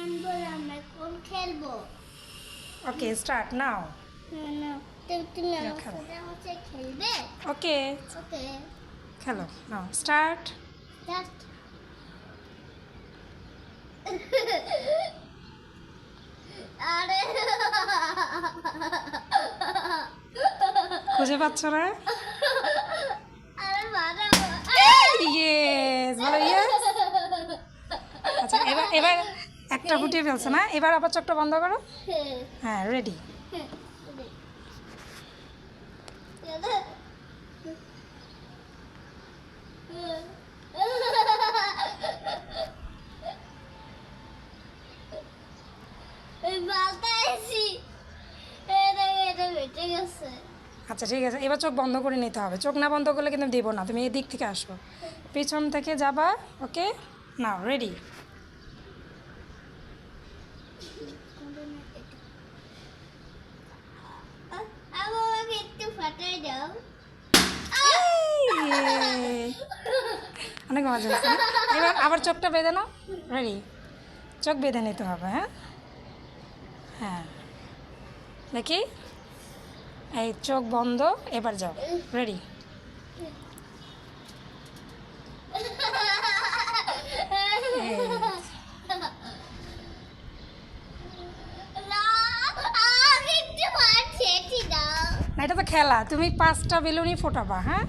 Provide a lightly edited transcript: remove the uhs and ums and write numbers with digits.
আনবো আমরা কোন খেলবো ওকে স্টার্ট নাও না তুমি আমার খেলো। সাথে হচ্ছে খেলবে ওকে ওকে খেলো নাও স্টার্ট জাস্ট আরে খুঁজে পাচ্ছ না আরে বাবা ইয়েস বলো ইয়েস আচ্ছা এবার এবার একটা ফুটিয়ে ফেলছে না এবার আবার চোখটা বন্ধ করো হ্যাঁ রেডি আচ্ছা ঠিক আছে এবার চোখ বন্ধ করে নিতে হবে চোখ না বন্ধ করলে কিন্তু দেবো না তুমি এদিক থেকে আসো পিছন থেকে যাবা ওকে নাও রেডি একটু ফাটাই দাও অনেক মজা হচ্ছে না? এবার আবার চোখটা বেঁধে নাও রেডি চোখ বেঁধে নিতে হবে হ্যাঁ হ্যাঁ দেখি এই চোখ বন্ধ এবার যাও রেডি না এটা তো খেলা তুমি 5টা বেলুনই ফোটাবা হ্যাঁ